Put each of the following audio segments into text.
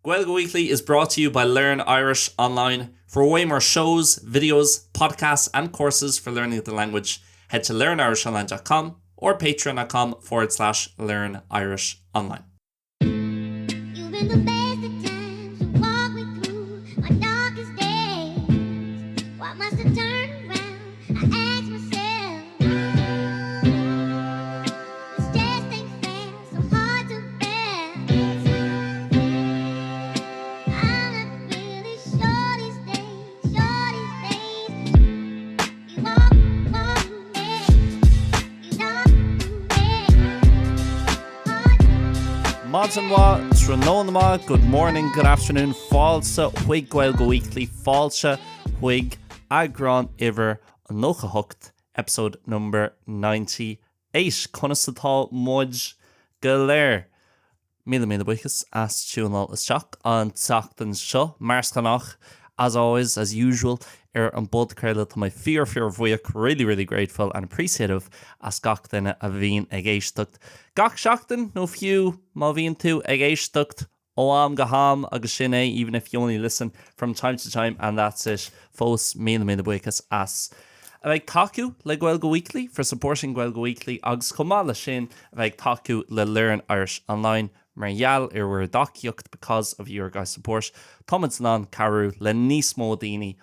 Gaeilge Weekly is brought to you by Learn Irish Online. For way more shows, videos, podcasts, and courses for learning the language, head to learnirishonline.com or patreon.com/learnirishonline. You've been the best of times to walk me through my darkest days. Why must I turn around? I ask myself. This just ain't fair, so hard to bear. I'm not really sure these days. You walk away. You don't Mods and wa, Trononama, good morning, good afternoon, fáilte, chuig Gaeilge Weekly, fáilte, chuig agran iver an nócha hocht, episode number 98. Conasatá muid go léir. Míle buchas as túnal isteacht an teachtain seo, Marscanach, as always, as usual, an bod curla to my fear bhuiach, really grateful and appreciative as gach duine a bhín ag éisteacht. Gach seachtain nó fiú má bhíonn tú ag éisteacht óam go ham agus sin é, even if you only listen from time to time, and that's it. Fós míle buchas as. Ag tacu le Gaeilge Weekly for supporting Gaeilge Weekly agus comála sin ag tacu le Learn Irish Online. Margheall we're dociocht because of your guys' support. Thomas nan cabhrú le níos mó daoine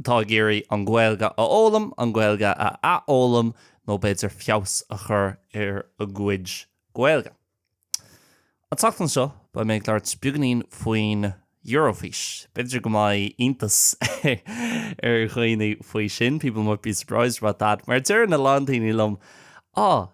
atá géirí an Gaeilge a ólam, an Gaeilge a ólam, nó beidir feabhas a chur a gcuid Gaeilge. An tachtan seo ba méid leart beagnaín faoin Eurofis. Beidir go mai intas chuoine faoi sin. People might be surprised about that. Mar deir na landíní lom,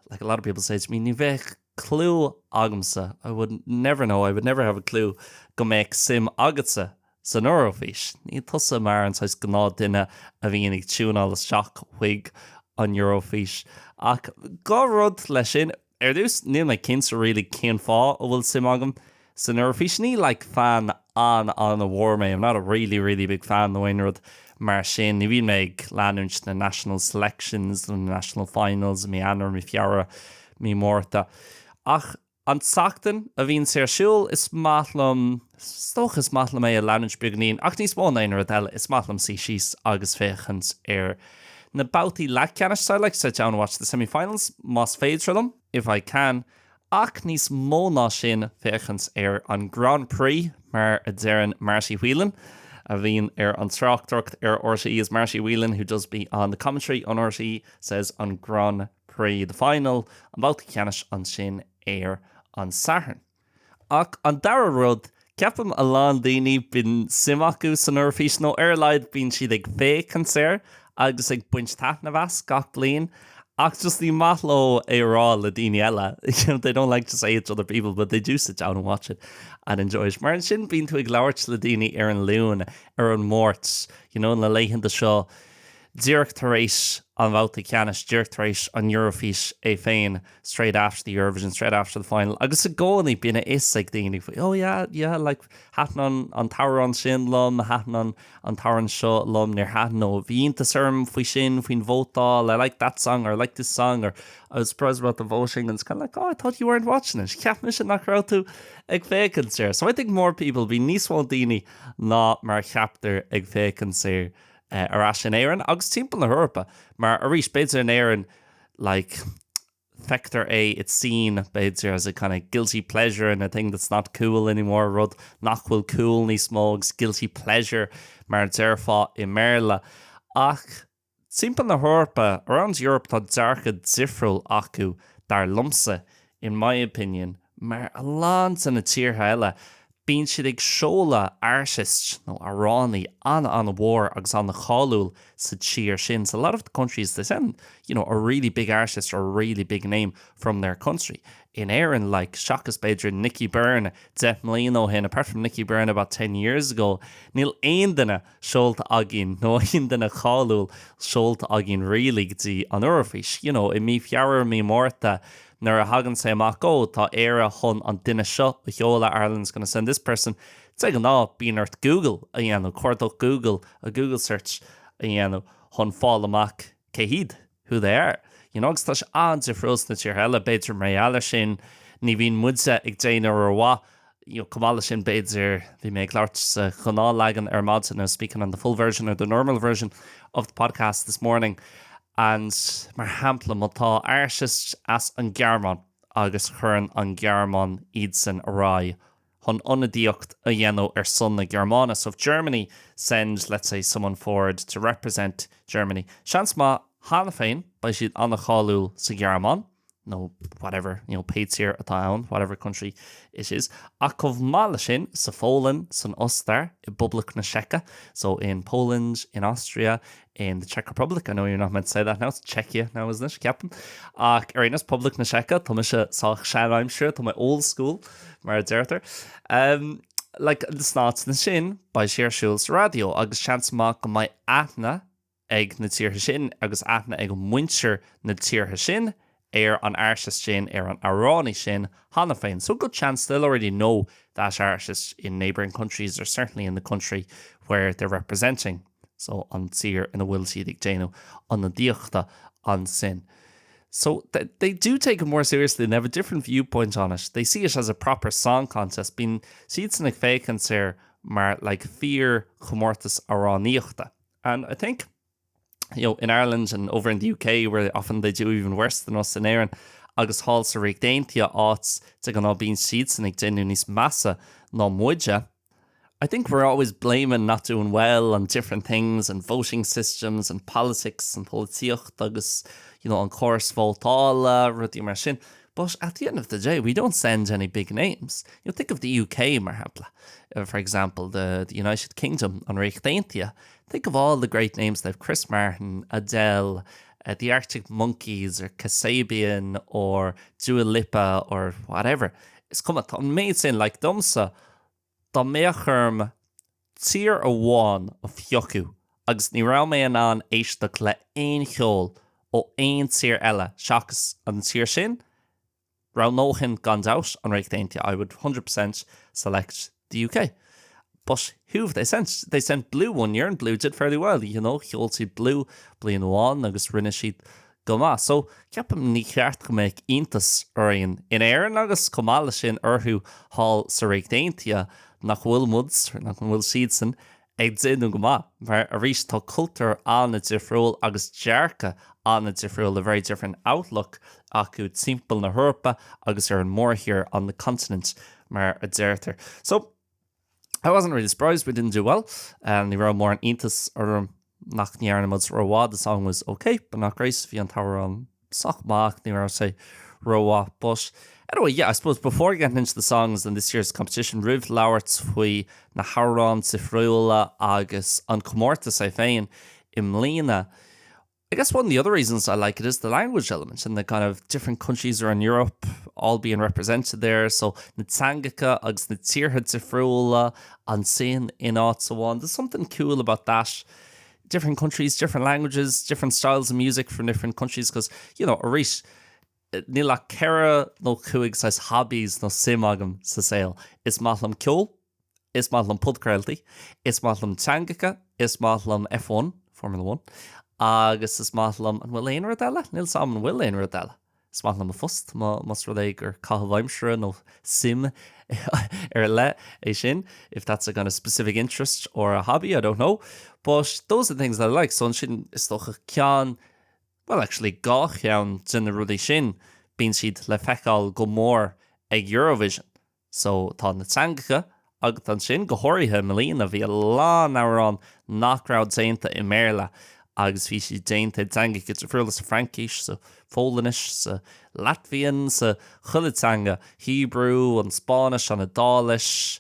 like a lot of people say to me, ní bheith clue agamsa. I would never know. I would never have a clue go make sim agatsa san Eurofis. Ní tusa mar an sais gná duine a bhíon ag túnál seach chuig an Eurofis. Ach go rud lei sin, dús níl na cinsa really cén fá ó bhfuil sim agam san Eurofis. Ní like fan an a war me. I'm not a really big fan the rud mar sin. Ní bhíon me ag leanúint na national selections, na national finals, mi anar, mi fiara, mi mórta. Ach, an teachtain a bhíonn sé siúil is matlam, stoch is matlam é a leanúint beagnaín, ach níos mó na éonar eile is matlam sí síos agus féchans na bouty leat. So I like to sit down and watch the semi-finals, más féidir them, if I can. Ach níos mó ná sin féchans an Grand Prix mar a d'eireann Marcy Whelan. A bhíonn an tráchtart RTE is Marcy Whelan, who does be on the commentary on RTE, says on Grand Prix the final, an bouty ceannis an sin an Saturn. Ach an dara rud, ceapam a lán daoine bin simacu san Eurofis nó leid bíonn siad ag féchans agus ag buint taithne bheas gach bliain. Ach just the matlo rá le daoine eile. They don't like to say it to other people, but they do sit down and watch it and enjoy it. Mar an sin bíonn tú ag labhairt le daoine an lún, an mórt, le leitheanta seo, Dhéag tar éis an bhouta ceannis, Dhéag tar éis an Eurofis féin straight after the Eurovision, straight after the final. Agus a gcónaí bína is ag daoine, like hatan an tower an sin lom, hatan an tower an seo lom, near hatan ó bhíonta serm faoi sin, faoin vótáil, I like that song, or I like this song, or I was surprised about the voting, and it's kind of like, I thought you weren't watching it. Ceapna sin nach raibh tú ag féchans So I think more people be níos mó daoine ná mar cheaptar ag féchans arás an éireann, agus timpeall na Europa, mar arís beidir an éireann, like, factor it's seen beidir as a kind of guilty pleasure and a thing that's not cool anymore, rud nachhfuil cool ní smógs, guilty pleasure, mar deirfá I mBéarla. Ach, timpeall na Europa, around Europe tá dearcha difriúil acu dar lumsa, in my opinion, mar a lán san na tíortha eile, bíonn siad ag seola artist nó aránaí an bhór agus an na cháúil sa tír sin. So a lot of the countries, they send, a really big artist or a really big name from their country. In éireann, like Seachas beidir Nicky Byrne, 10 million ó hin, apart from Nicky Byrne about 10 years ago, níl aon duine seolta agin, nó aon duine cháúil seolta agin really gotí an Eurofis. I mí fiabhar mí mórta, nar a hagan sé amach tá éire chun an duine seo a cheola Ireland's going to send this person. It's like bíon ort Google a dhéanamh, cuirteach Google, a Google search a dhéanamh chun fáil amach céhíd, who they are. Agus tá an difriúil na tíor heile beidir Margheall sin ní bhíon muidse ag déanamh ar bhá Cumála sin beidir bhí mé gglaart sa Gnáthleagan mad, and I was speaking on the full version or the normal version of the podcast this morning. And mar hampla mátá airsis as an Gearmán agus churann an Gearmán iad san ará chun ionadíocht a dhéanamh son na Gearmána. So if Germany sends, let's say, someone forward to represent Germany, seans má hána féin ba siad anna cháúil sa Gearmán, no whatever, Peitir atá ann, whatever country it is. A chomhpháirtíocht sin sa Fólan san Ostar I Public na Czechia. So in Poland, in Austria, in the Czech Republic. I know you're not meant to say that now. It's Czechia now, isn't it, Captain? Arenas Public na Czechia. Tá me se sách sean, I'm sure. Tá my old school. Mar Déanta. Like the snáts na sin by Siarsúils radio. Agus chance má go mai aithne ag na tíortha sin agus aithne ag muintir na tíortha sin an airsis sin an aránaí sin hána féin. So good chance they'll already know that airsis in neighbouring countries or certainly in the country where they're representing. So an tír in a bhfuil siad ag déanamh an na díochta an sin. So they do take it more seriously and have a different viewpoint on it. They see it as a proper song contest. Bín siad san ag fécinn sér mar like fear chomórtas aráníochta. And I think in Ireland and over in the UK, where often they do even worse than us in Éireann, agus hall sa réag Déanta áit te gan bín siad san ag déanú níos massa ná moille. I think we're always blaming not doing well on different things and voting systems and politics and políocht agus, on chóras fótála, rudí mar sin. But at the end of the day, we don't send any big names. Think of the UK, mar hapla. For example, the United Kingdom on réag Déanta. Think of all the great names. They have Chris Martin, Adele, the Arctic Monkeys, or Kasabian, or Dua Lipa, or whatever. It's come at amazing like dumsa. Da méachurm tír amháin a fiochu, agus ní rá mé an éisteacht le aon cheol ó aon tír eile seachas an tír sin. Rá nóchan gan dabhas an réag Déanta, I would 100% select the UK. But who have they sent? They sent Blue one year and Blue did fairly well. Cheoltaí Blue bliain amháin agus rinne siad go maith. So ceapam ní cheart go méid iontas in Éireann agus cumála sin orthú hall sa réag Déanta nach bhfuil muds, nach bhfuil siad san ag déanú go maith. Mar a rís tá cultúr anna difriúil agus dearca anna difriúil a very different outlook acu timpeall na Heorpa agus an mór here on the continent mar a déirtar. So I wasn't really surprised we didn't do well. Ní rá mór an iontas or nach níarna muds roá. The song was okay, but not great. Bhí an tower on sochmach, ní rá say roá. But anyway, yeah, I suppose before getting into the songs in this year's competition, Riv Lauert faoi na Harán Sifriúla agus an Comórtas I féin im lína. I guess one of the other reasons I like it is the language element and the kind of different countries around Europe all being represented there. So na Tangacha agus na tíortha Sifriúla an sin in áit so on. There's something cool about that. Different countries, different languages, different styles of music from different countries because, a rís níla cera nó chuig sais hobbies nó sim agam sa saoil. Is maithlam ceol, is maithlam podcrailtaí, is maithlam Tangacha, is maithlam F1, Formula 1, agus is maithlam an bhfuil éon rodile? Níl sam an bhfuil éon rodile. Is maithlam a fust, mas rudaig ar cathbhaimsere nó sim le é sin, if that's a kind of specific interest or a hobby, I don't know. But those are the things that I like. So an sin is doch a cean, well, actually, gach cean sin na rudí sin, bíonn siad le feiceáil go mór ag Eurovision. So tá na Tangacha agus an sin go háirithe mlíana bhí a lán áirán nachráid Déanta I mBéarla agus bhí si Déanta Tangacha friúla sa Frankíis, sa Fólanis, sa Latvian, sa Chuideatanga, Hebrew, an Spáinis, an Adális,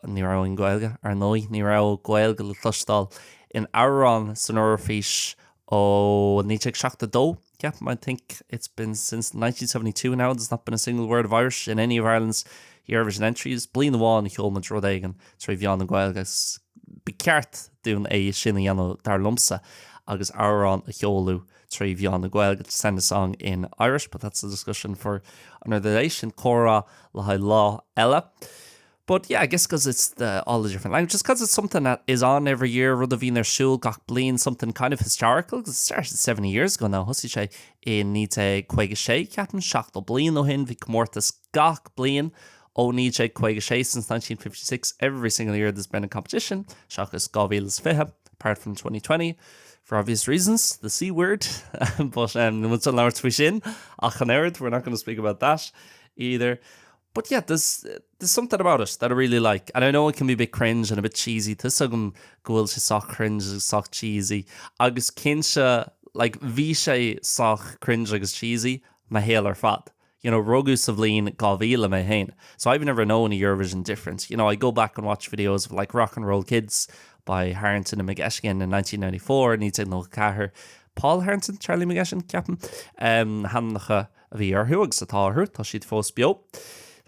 ní rá in Gaeilge, ar nói, ní rá Gaeilge le clostal in Áirán san Eorfís ó 1972. Yeah, I think it's been since 1972 now. There's not been a single word of Irish in any of Ireland's Eurovision entries. Bliain amháin cheolma Drodagan, trí bheán an Gaeilge. Be ceart dún é sin a dhéanamh dar lumsa agus Áirán a cheolú trí bheán an Gaeilge to send a song in Irish, but that's a discussion for another day. Sin córa le haid lá eile. But yeah, I guess because it's all the different languages, because it's something that is on every year, rud a bhín ar siúl gach bliain, something kind of historical, because it started 70 years ago now. Thosaigh sé in 1956, ceapan 7 bliain ó hin, bhí Comórtas gach bliain ó ní sé chuige sé since 1956. Every single year there's been a competition. Seachas 2020, apart from 2020. For obvious reasons, the C word. But we're not going to speak about that either. But yeah, there's something about it that I really like. And I know it can be a bit cringe and a bit cheesy. Tusagum goil she sock cringe, sock cheesy. Agus kinsha, like vishay sock cringe agus cheesy, ma hail or fad. You know, Rogus of Lean, Gaeilge me hain. So I've never known a Eurovision difference. You know, I go back and watch videos of like Rock and Roll Kids by Harrington and McGeshigan in 1994. Need to know Cahir. Paul Harrington, Charlie McGeshigan, Captain. Hannacha of the Erhuags at all her, Toshid Fosbio.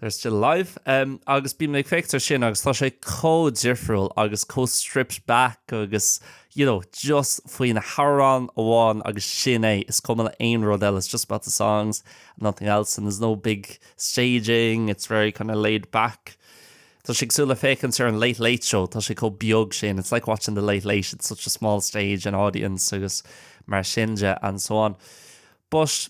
They're still alive. Agus bí me féictar sin agus tá sé có-difriúil agus có-stripped back agus, you know, just faoin na harán amháin agus sin is cuma aon rud eile. It's just about the songs, nothing else, and there's no big staging. It's very kind of laid back. Tá sé agsúla fécinn ar an Late Late Show. Tá sé có-beag sin. It's like watching the Late Late. It's such a small stage and audience agus mar sinja and so on. But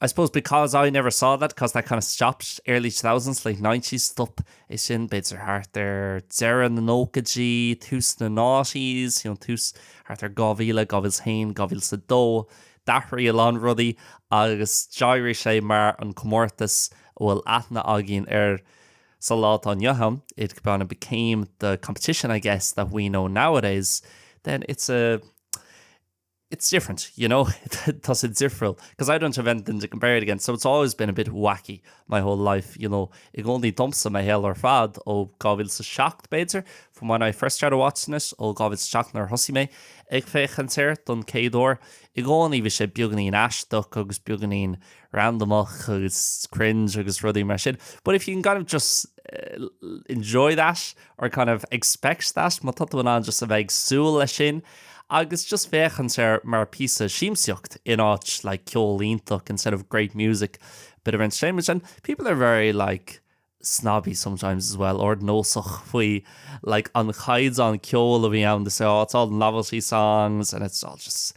I suppose because I never saw that, because that kind of stopped early 2000s, late 90s stuff, is in bids are hard there. Zera na Nokaji, Tus na Naughties, you know, Tus hard there Gaeilge, Gaeilge Hain, Gaeilge sa Do, Dahri Alon Ruddy, agus Jairi sé mar an Comortas, well Atna Agin Salat on Yaham, it kind of became the competition, I guess, that we know nowadays. Then it's different, you know. It's different because I don't have anything to compare it against, so it's always been a bit wacky my whole life, you know. It only dumps on my hell or fad Gaeilge sa shocked beter from when I first started watching it. Gaeilge shocked nor hussy me ag féchan séir don céador I only vi sé beganín aisteacht agus beganín randomach agus cringe agus ruddy mar sin. But if you can kind of just enjoy that or kind of expect that, ma tata an just a bheith súil sin. Agus just féchan séir mar piece of síimseocht in áit like ceol ítach instead of great music, bit of entertainment. And people are very like snobby sometimes as well, or nósach faoi like an chaids an ceol a bhí ann to say, oh, it's all novelty songs and it's all just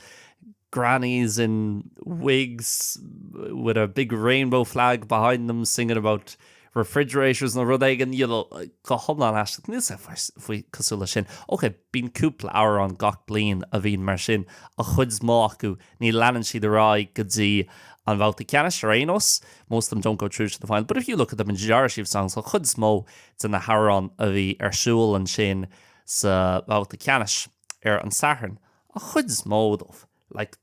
grannies in wigs with a big rainbow flag behind them singing about refrigerators na Dhéag, and you know, go homlan ashtag níos faoi cosúla sin. Okay, bín cúpla hour an gach blian a bhín mar sin a chuid smó acu ní leanan siad ará go dtí an bhálta ceannis Renos. Most of them don't go through to the final, but if you look at the majority of songs, a chuid smó it's in the harán a bhí siúil an sin sa bhálta ceannis an saharn. A chuid smó dómh, like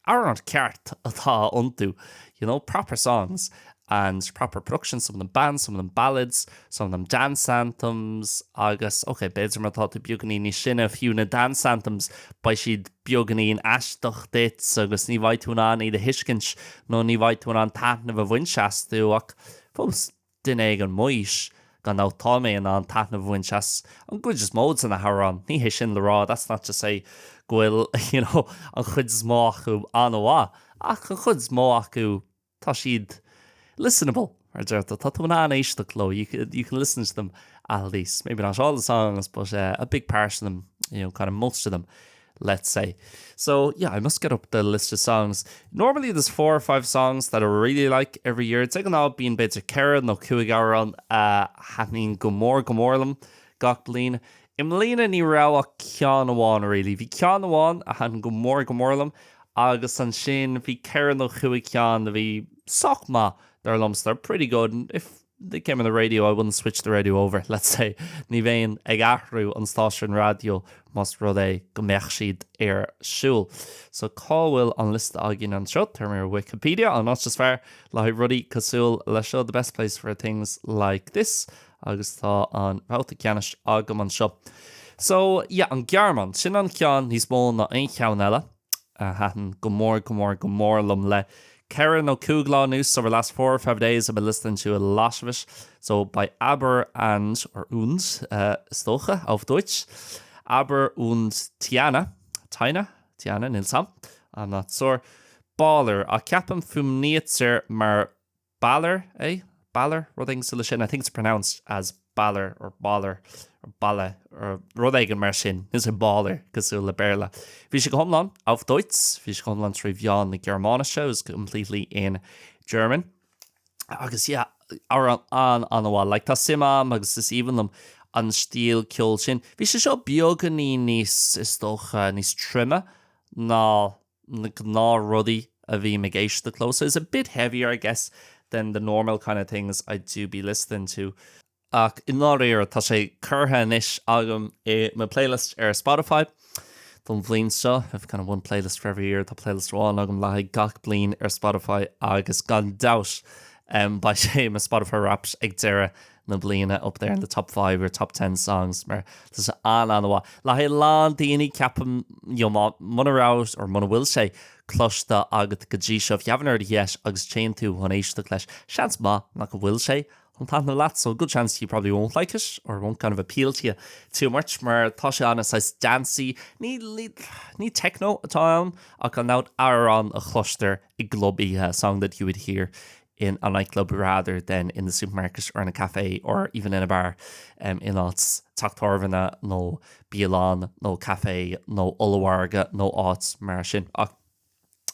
hour an ceart atá untu, you know, proper songs and proper production, some of them bands, some of them ballads, some of them dance anthems. Agus, okay, beidir mar tá beganí ní sin a fiú na dance anthems by siad beganí in aisteacht dits agus ní bhaidún an í de hiiscint nó ní bhaidún an tatna a bhainseastú ach fós duine an mois gan ná támé an tatna a bhainseast an good just modes in a harán ní hé sin le rá. That's not to say goil, you know, an chud smó acu an óá ach an chud smó acu tá siad listenable. You can listen to them at least. Maybe not all the songs, but a big part of them, you know, kind of most of them, let's say. So yeah, I must get up the list of songs. Normally there's 4 or 5 songs that I really like every year. It's like an odd being better Karen, no Cuigaran, happening Gomorlam, Gochlin. Imlina ni rawa Kianawan really. Vi Kianawan, a han Gomorlam, Agus and Shin, vi Karen no Cuigan, vi Sockma. Their lumps, they're pretty good, and if they came on the radio, I wouldn't switch the radio over, let's say. Ní bhéin ag athrú an stáisiún radio mas rud é go mbeadh siad siúl. So cáhfuil an list agin an seo, term your Wikipedia, and not just fair, like ruddy cosúil le show, the best place for things like this. Agus tá an bhálta ceannis agam an seo. So, yeah, an Gearman, sin an cean, níos mó na ein cean eile, hatan gomorlam le Karen no Kugla news over the last 4 or 5 days. I've been listening to a lot of it. So by Aber and or und stocha auf Deutsch. Aber und Tiana Nilsam. I'm not sure. Baller. A capam fum neitzer mar baller, Baller, Roding Silicon. I think it's pronounced as baller or baller. Or balle, or Rodegen mar sin, is a baller, cosúla BHFAD. Bhí sé go homlan auf Deutsch, bhí sé go homlan tríomh na Germanische, is completely in German. Agus, yeah, ar an bháil, like tá simam agus is even them an stíl ceol sin. Bhí sé seo beagán níos is dócha níos trimme ná rudaí a bhí me géiste close. It's a bit heavier, I guess, than the normal kind of things I do be listening to. Ach in láir tá sé curtha inis agam my playlist ar Spotify. Don bhlíonn seo, I've kind of one playlist for every year, tá playlist bháin agam le gach bliain ar Spotify agus gan dabhas by sé my Spotify raps ag deire na bliana up there in the top 5 or top 10 songs mar tas an bhá. Le lán daoine ceapam monarás or muna bhfuil sé closta agat go dtí seo bheabhanar dhéis agus chéan tú chun éisteacht leis. Seans má nach go bhfuil sé on tá na leat, so good chance you probably won't like it or won't kind of appeal to you too much, mar tá sé anna says dancey, ní techno atá an ach an náut an a chluster I globby song that you would hear in a nightclub rather than in the supermarket or in a cafe or even in a bar in áts tachtárhanna nó bíalán nó cafe nó olawarga nó áts mar sin. Ach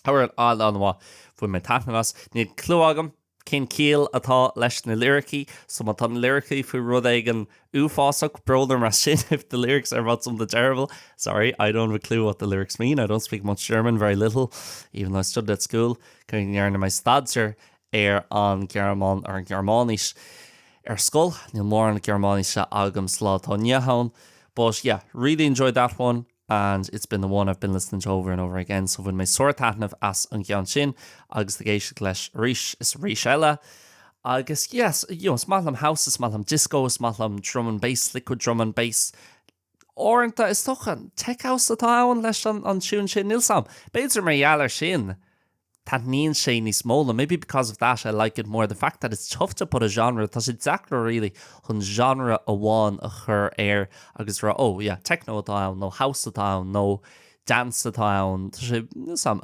hauir an bhá bfuin me taithnas níl clú agam cén cíal atá leis na lyricí, so má tá na lyricí fu rud ag an uafásach brother mar sin if the lyrics are about something terrible. Sorry, I don't have a clue what the lyrics mean. I don't speak much German, very little, even though I studied at school. Going near my stadser an German or Germanis school. Níl mór an Germanis agam slá tá neamhain. But yeah, really enjoyed that one. And it's been the one I've been listening to over and over again. So when my sort tatnamh as an gceann sin, agus the Gaeilge leis ríis is ríis agus yes, smallam house, smallam disco, smallam drum and bass, liquid drum and bass. Orintha is toch an tech house atá an leis an tún sin níl sam. Beidir mar ealar sin. Tá níon sé níos móla. Maybe because of that I like it more. The fact that it's tough to put a genre. Tá sé exactly really chun genre a bháin a chur air agus ra techno atá no house atá no dance atá tá sé sam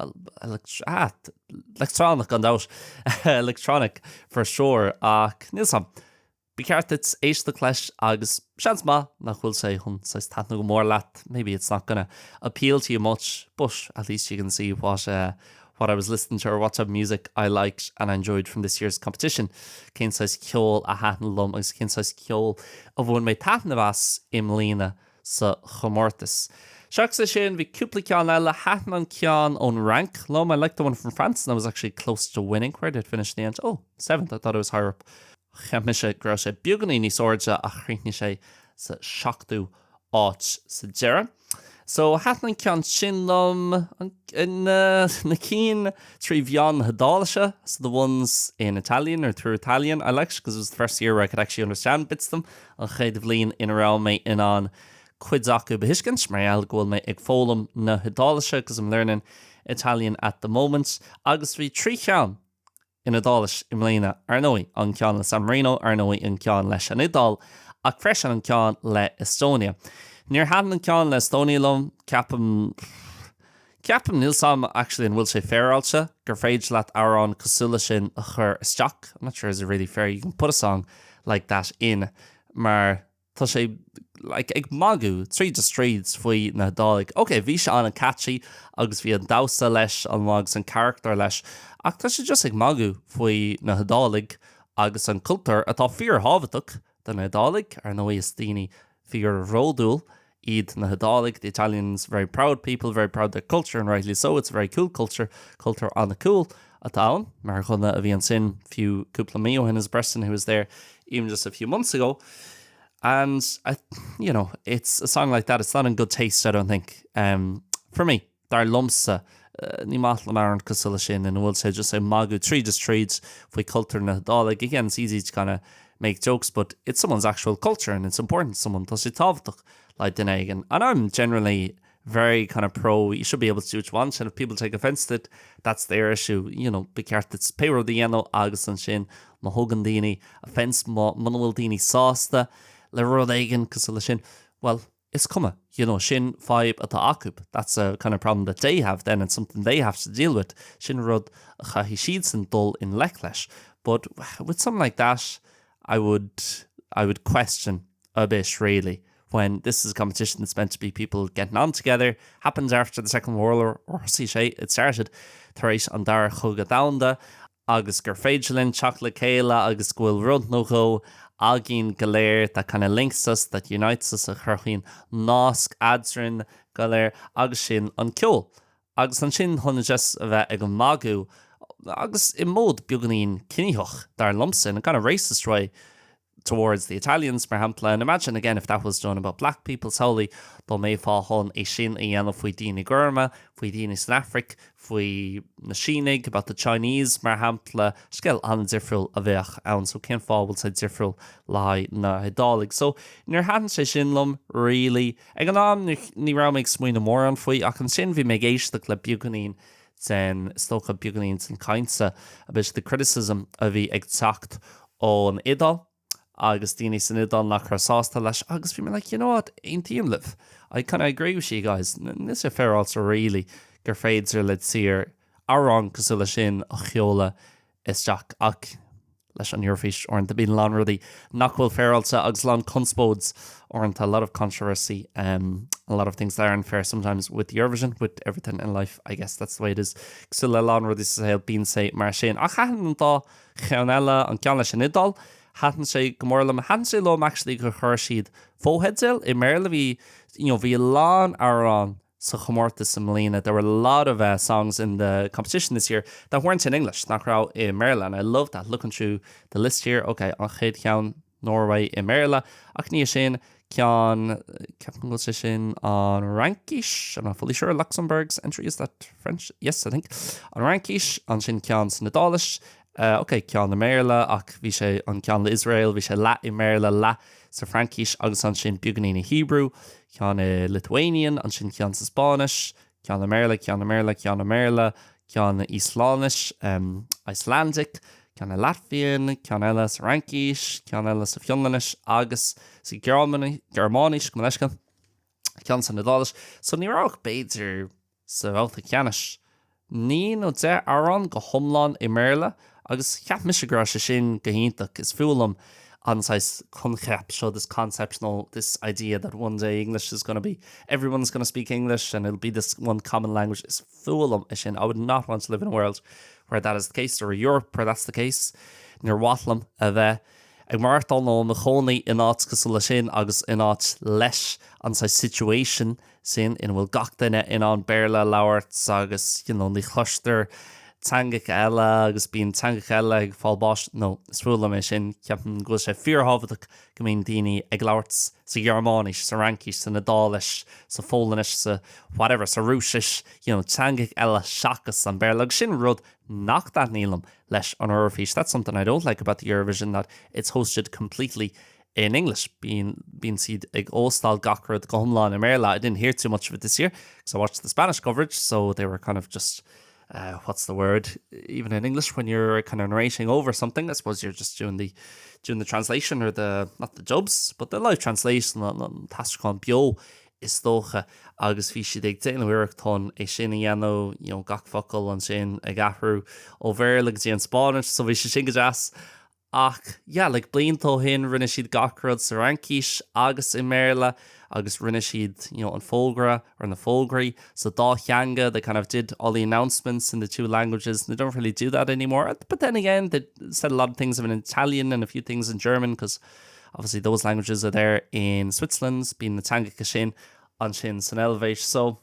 electronic an dát electronic for sure ach níl sam. Bí ceart it's éisteacht leis agus seans má nach bhfuil sé chun sais tá go mór leat. Maybe it's not gonna appeal to you much, but at least you can see what I was listening to or what type of music I liked and enjoyed from this year's competition. Cén sais ceol a hatan lum agus cén sais ceol a bhfuin mé taithneamh im lína sa chomórtas. Seach sa sin bhí cúpla ceann eile hatan an ceann ón rank. Lum, I liked the one from France and I was actually close to winning. Where did it finish in the end? Oh, 7th. I thought it was higher up. Cheap sé gra sé beaganí níos orja a chríne sé sa seachtú áit sa deire. So hatan ceann sin lum in na cín trí bhean hedálaise, so the ones in Italian or through Italian I liked because it was the first year where I could actually understand bits of them. An chéad bhlíon in around me in an chuid acu behiscint, mar eall gohfuil me ag fólam na hedálaise because I'm learning Italian at the moment. Agus bhí trí ceann in hedális im lína ar nói an ceann le San Marino ar nói an ceann leis an Idal ach freisin an ceann le Estonia. Níor hatan an ceann le Estonia lum ceapam níl sam actually an bhfuil sé féráilte gur féidir leat árán cosúla sin a chur isteach. I'm not sure is it really fair you can put a song like that in mar tá sé like ag magu tríd de streets faoi na dálaigh. Okay, bhí se anna catchy agus bhí an dása leis an mágus an character leis ach tá sé just ag magu faoi na dálaigh agus an cultúr atá fíor hábhaach den na dálaigh ar nó is daoine fíor ródúil iad na dálaigh. The Italians very proud people, very proud of their culture and rightly so. It's a very cool culture on the cool atá mar chuna a bhí an sin fiú cúpla mío in his person who was there even just a few months ago. And it's a song like that. It's not in good taste, I don't think. For me, dar lumsa ní maith le mar an cosúla sin and bhfuil sé just say magu tríd de streets faoi cultúr na dálaigh. Again, it's easy to kind of make jokes, but it's someone's actual culture and it's important to someone. Tá sé tábhachtach like Dhéag. And I'm generally very kind of pro, you should be able to do what you want, and if people take offense to it, that's their issue. Be careful, it's péro dhéanamh agus an sin má thugan daoine offense má bhfuil daoine sásta le rud éigean cosúla sin. Well, it's cuma, sin vibe atá acu. That's a kind of problem that they have then and something they have to deal with. Sin rud a chaithí siad san dul in leis. But with something like that, I would question a bit really when this is a competition that's meant to be people getting on together. Happens after the Second World War, or see sé, it started taréis an dar chugad daanda. agus gur féidirlinn teach le céile agus bhfuil rud nó go agin galéir that kind of links us, that unites us a churchin nasc adrin galéir agus sin an ceol. Agus an sin honna just a bheith ag an magu agus in mód beganín cinneoch dar lumpsin, a kind of racist way towards the Italians, for example. And imagine again if that was done about black people solely, though may fall hon a shin a yellow fui dini Gurma, fui dini Snafric, fui Nashinig, about the Chinese, for example, skill an differul a vech, and so can fall will say differul lie na hidalig. So in your hand say shinlum, really, egan on ni ra makes me no more on fui, I can sin vi meg eish the club buganin. Then stocha buganins and kindsa about the criticism of the exact on idol. Agus daoine san idal nach chusásta leis agus bhí me like, you know what, aon tíim live. I kind of agree with you guys. This is fair also really gur féidir le tír árán cos le sin a cheola isteach ach leis an Eurofish orint a bín lán rudí nachhfuil féiralta agus lán conspóds orint a lot of controversy, a lot of things there and fair sometimes with Eurovision, with everything in life. I guess that's the way it is. Cos le lán rudí sa bín sé mar sin ach chahan dá cheanella an cean leis an idal. Hadn't say gomorlam, hadn't say low actually go Hershid Foheadzil in Merla vi, you know, vi lan aron so chomortis Melina. There were a lot of songs in the competition this year that weren't in English, not rao in Merla, and I love that. Looking through the list here, okay, Achid Kian Norway in Merla, Achnia Shin Kian Captain Gulsishin on Rankish. I'm not fully sure. Luxembourg's entry, is that French? Yes, I think. On Rankish, on Shin Kian Snadalish. Okay, cean na mBéarla ach bhí sé an cean le Israel, bhí sé leat i mBéarla le sa Frankish agus an sin buganín Hebrew, cean Lithuanian, an sin cean sa Spanish, cean na mBéarla, cean na mBéarla, cean na mBéarla, cean Islanish, Icelandic, cean na Latvian, cean eile sa Rankish, cean eile sa Fionnanish agus sa Germanish, go leiscan, cean sa Nadalish. So ní rách beidir sa bhálta ceanish. Ní nó de aran go thomláin i mBéarla agus cheap misisigra se sin gohíntaach is fulam ansais concept, so this conceptual, this idea that one day English is going to be, everyone's going to speak English and it'll be this one common language is fulam sin. I would not want to live in a world where that is the case, or Europe where that's the case. Near Watlam a bheith ag martal nó na chonaí in áit cos le sin agus in áit leis ansais situation sin in bhfuil gach duine in an Béarla labhairt agus, you know, ní chluistear teangach eile agus bíon teangach eile ag fáilbáis. No, is fuaila mé sin ceapan go sé fíorthabhach go mbíonn daoine ag labhairt sa Gearmánis, sa Rankish, sa Nadális, sa Fólanis, sa whatever, sa Rúsis, you know, teangach eile seachas an Béarla. Agus sin rud nach that nílam leis an Eurofish. That's something I don't like about the Eurovision, that it's hosted completely in English, being seed ag óstal gachrad gomhláin i mBéarla. I didn't hear too much of it this year because I watched the Spanish coverage, so they were kind of just what's the word, even in English when you're kind of narrating over something, I suppose you're just doing the translation, or the not the jobs but the live translation on tascán bio is dócha agus bhí siad ag déanamh uireachtáin é sin a dhéanamh, you know, gach focail an sin a gachrú ó bhéir agus an Spáinis, so bhí sé sin go deas. Ach, yeah, like blionntó hin rinne siad gachrad sa Rankish agus i mBéarla agus rinne siad, you know, an Fógra or na Fógraí. So Dhéanga, they kind of did all the announcements in the two languages. They don't really do that anymore. But then again, they said a lot of things in Italian and a few things in German, because obviously those languages are there in Switzerland, being the Tangaka Shin, an Shin san Elvéis. So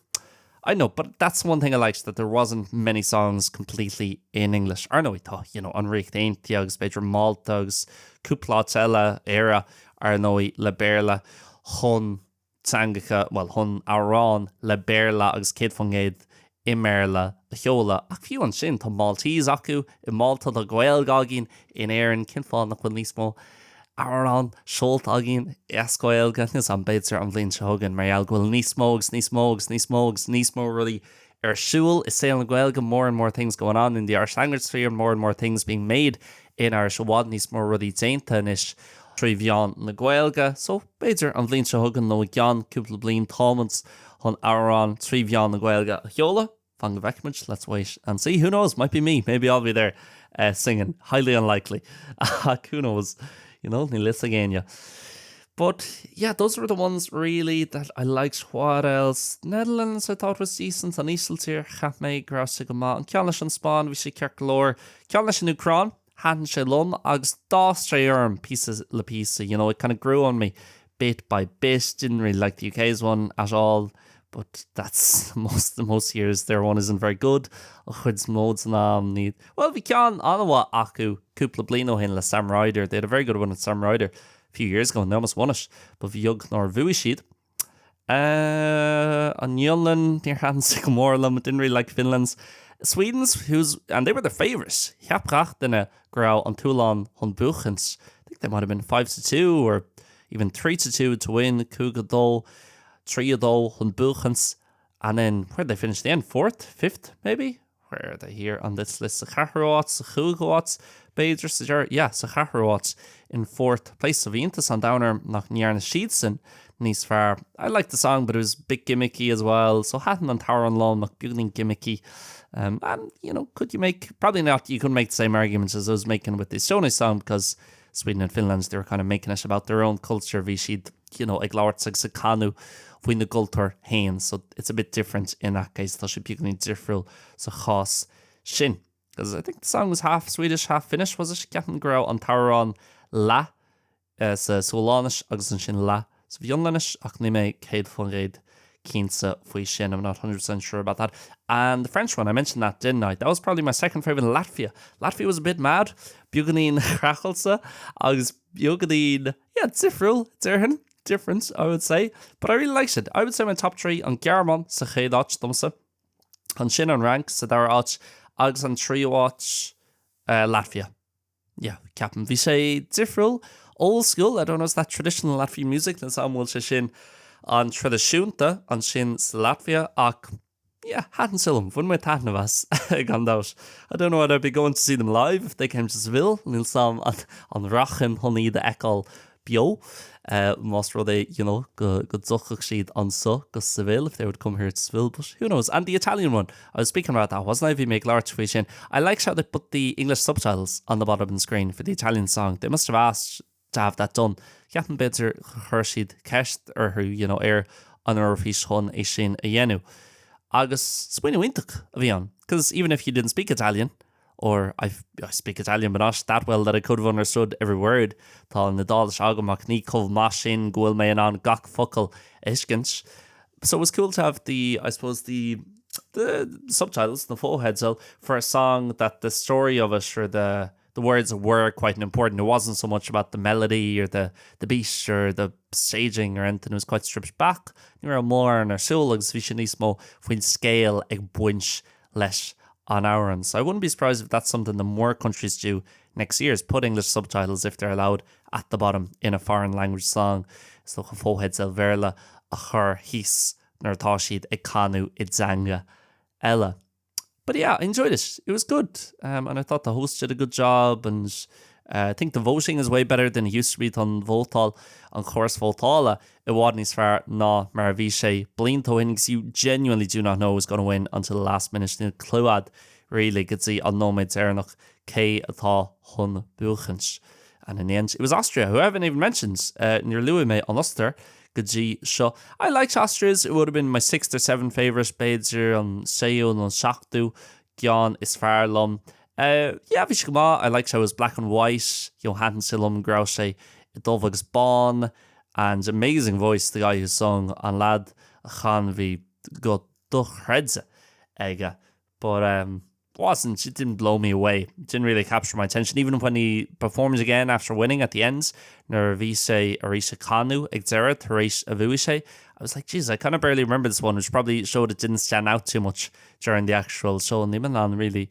I know, but that's one thing I liked, that there wasn't many songs completely in English. Or no, I thought, you know, Anric Déanta agus Beidir Malta agus cúplát eile éire ar nó le Béarla chun teangacha, well, chun árán le Béarla agus céad fangéad i mBéarla a cheola. Ach fiú an sin tá Maltese acu i Malta do Gaeilge agin in éireann cin fáil nach bhfuil níos mó árán seolt agin éasca Gaeilge níos an beidir an bhliain se thugann mar eall bhfuil níos mó rudí ar siúil is saoil na Gaeilge, more and more things going on in the Irish language sphere, more and more things being made in Irish bhád níos mó rudí déanta inis trí bheán na Gaeilge. So beidir an bhliain se thugann nó gceann cúpla bliain támans chun árán trí bheán na Gaeilge a cheola. Fang of Ekmage, let's wait and see. Who knows? Might be me. Maybe I'll be there singing. Highly unlikely. Who knows? You know, ní lis again, yeah. But yeah, those were the ones really that I liked. What else? Netherlands I thought was decent. An Ísiltír, Chap mé grásig go má. An ceanna an Spáin, bhí sé ceart glór. Ceanna an Ucrán, hadn't sé lum, agus dá arm pieces le piece. You know, it kind of grew on me bit by bit. Didn't really like the UK's one at all. But that's most years their one isn't very good. Chuid's modes and need. Well, we can anwa acu cúpla blino hin le Sam Ryder. They had a very good one at Sam Ryder a few years ago and they almost won it. But bhíog nor bhuaisíd. An Nionlan near Hans Gomorlam didn't really like Finland's. Sweden's and they were the favourites. Hjapgrach dina grau an Toulon hon Buchens. I think they might have been 5-2 or even 3-2 to win. Kugadol. 3-0 on Buchens, and then where did they finish? The end 4th, 5th, maybe. Where are they here on this list? Sacharoats, Chugawats, Beidir, Sajar, yeah, Sacharoats in 4th place. So Vientas on downer nach Njarna Sheedson, Nice far. I liked the song, but it was a bit gimmicky as well. So Hatton on Tower on Lawn, McBugling gimmicky. And you know, could you make probably not? You couldn't make the same arguments as I was making with the Estonia song because Sweden and Finland they were kind of making it about their own culture. Vishid, you know, Eglaurtsig Sakanu. When the Gulter Hain, so it's a bit different in that case. That should be different. So Chas Shin, because I think the song was half Swedish, half Finnish. Was it? Getting grow on Tower on La, so Solanish, agus an Shin La. So Vionlanish, Achnime, Cade Fungade, Kinsa, Fui Shin. I'm not 100% sure about that. And the French one, I mentioned that, didn't I? That was probably my second favourite. Latvia. Latvia was a bit mad. Buganin Krachelsa, agus Buganin, yeah, Zifrul, Zerhin. Difference, I would say, but I really liked it. I would say my top 3 on German, sa Chéadaocht, Dumsa, on Shin on Rank, Sadarach, agus on Triowach, Latvia. Yeah, Captain. Vi say Zifrul, old school. I don't know, is that traditional Latvian music? Then some will say Shin on Traditionta, on Shin Latvia, ach, yeah, hadn't silum, fun with Tatnavas, Gandaus. I don't know whether I'd be going to see them live if they came to Seville, Nil Sam on Rachin, Honey, the Ekal, Bio. Most they, you know, good zuchach sheet on so go Seville if they would come here to Seville, but who knows? And the Italian one, I was speaking about that, wasn't I? If you make large vision, I like how they put the English subtitles on the bottom of the screen for the Italian song. They must have asked to have that done. Captain Bitter Hershid Kest or who, you know, air on our fish hon a shin a yenu. Agus swinu intuk avion. Because even if you didn't speak Italian, or I speak Italian, but not that well that I could have understood every word. Tá na dal shagamach ní cov mashin goil me an gach fuckle iskins. So it was cool to have the subtitles, the full heads up for a song that the story of it or the words were quite important. It wasn't so much about the melody or the beat or the staging or anything. It was quite stripped back. You were more on our soul agus visionismo when scale ag bunch less on our end. So I wouldn't be surprised if that's something that more countries do next year is put English subtitles if they're allowed at the bottom in a foreign language song. So Chomhpháirtíocht Elverla a chur hís nar tá siad ag canú I dzanga ella. But yeah, I enjoyed it. It was good. And I thought the host did a good job and I think the voting is way better than it used to be on Voltal on course Voltala. It wasn't as far na mar bhí sé blionto innings you genuinely do not know who's going to win until the last minute. Clúad really could see on nóméid éarnach cé atá hun buchens. And in the end, it was Austria, who I haven't even mentioned. Near Louis me on Ulster. Seo. I liked Austria's. It would have been my 6th or 7th favourite. Beidir on Ceisteanna on Seachtú. Gian is Farlum. Yeah, Vishkama, I liked how it was black and white. Johan Silum Grause, Dulvags Bon, and amazing voice, the guy who sung on Lad Chan Vi got Duch Redze Ega. But it didn't blow me away. It didn't really capture my attention. Even when he performs again after winning at the ends, Nervise Arisha Kanu, Exera, Thresh Avuishe. I was like, geez, I kind of barely remember this one, which probably showed it didn't stand out too much during the actual show. And Nimalan really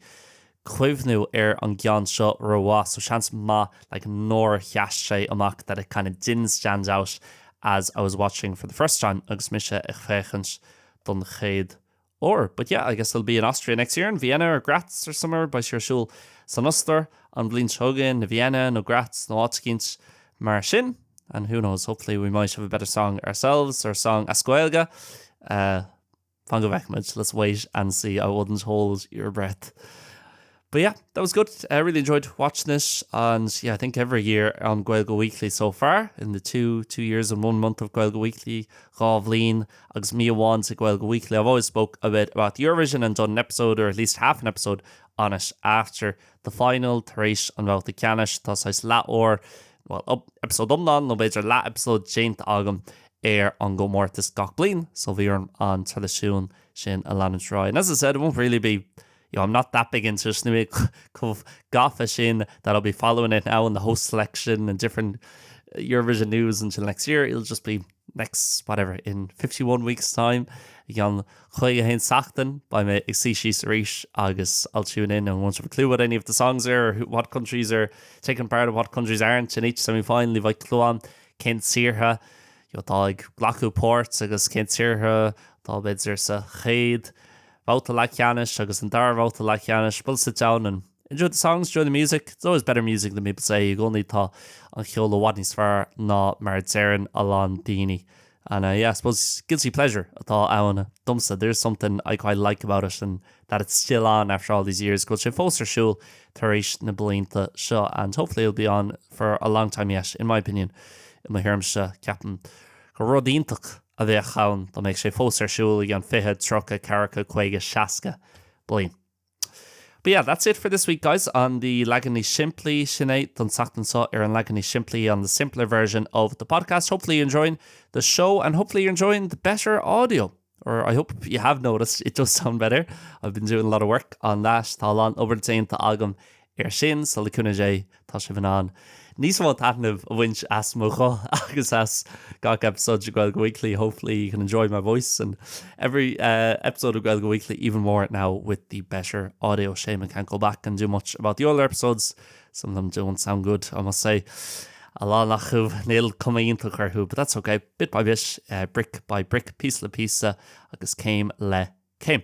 cuimhnú an gceann seo roá, so chance ma like nor cheasté amach that it kind of didn't stand out as I was watching for the first time agus mise ag féchans don chéad or. But yeah, I guess it'll be in Austria next year in Vienna or Graz or somewhere by Sirsúl San Uster an Blin Shogun, na Vienna, no Graz, no Átkins mar sin. And who knows, hopefully we might have a better song ourselves or a song Ascoilga. Fango Vekmid, let's wait and see. I wouldn't hold your breath. But yeah, that was good. I really enjoyed watching it. And yeah, I think every year on Gaeilge Weekly so far, in the two years and 1 month of Gaeilge Weekly, linn, agus míomháin to Gaeilge Weekly, I've always spoke a bit about Eurovision and done an episode, or at least half an episode on it after the final, tar éis an bhfuil the ceannis, leat well, episode umná, no beidir leat episode Déanta agam an gcomhpháirtíocht gach bliain, so bhíorn an tradiisiún sin a leanúint. And as I said, it won't really be, I'm not that big into it. Gafa shin that I'll be following it now in the host selection and different Eurovision news until next year. It'll just be next, whatever, in 51 weeks' time. Gan chuige hain sachtan by me speisialta agus I'll tune in and won't have a clue what any of the songs are or what countries are taking part and what countries aren't in each semi-final. Levi Cloan, Kent Sirha, Dhéag Glachu Port, agus Kent Sirha, Dalbedzer sa Chéad. Bhóta le ceannis agus an dar bhóta le ceannis, but sit down and enjoy the songs, enjoy the music. It's always better music than people say. You go only tá an cheola wadnís fear ná mar dzeran alán dhaoine. And yeah, I suppose guilty pleasure atá ann dumsa. There's something I quite like about it and that it's still on after all these years. Go sé fóstar siúil tar éis na blianta seo, and hopefully it'll be on for a long time yet, in my opinion. In my hermse ceapan go rodíntach a bheith chaun, tá méid sé fóstar siúil an fiche trocha caracha chuige seasca blian. But yeah, that's it for this week, guys, on the Leagan Ní Simplí sinné don sachtan so an Leagan Ní Simplí on the simpler version of the podcast. Hopefully you're enjoying the show and hopefully you're enjoying the better audio. Or I hope you have noticed it does sound better. I've been doing a lot of work on that. Tá lán obair Déanta agam sin, so le cúna sé tá sé bhan an. Níos mó taitnamh a bhaint as mo cho agus as gach episode of Gaeilge Weekly. Hopefully you can enjoy my voice and every episode of Gaeilge Weekly even more now with the better audio. Shame I can't go back and do much about the older episodes. Some of them don't sound good, I must say. A lá nach chuh níl cumaíonta chuthú, but that's okay. Bit by bit, brick by brick, piece le piece, agus céim le céim.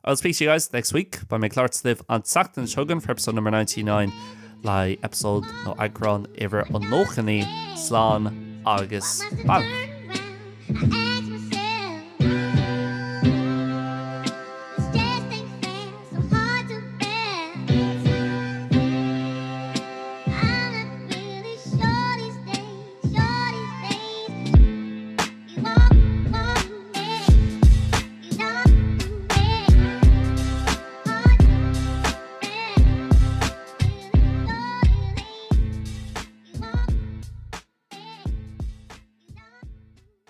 I'll speak to you guys next week by my clarts live on Sachtan Shogun for episode number 99. Lai episode no agron ever on nochani slán agus bal.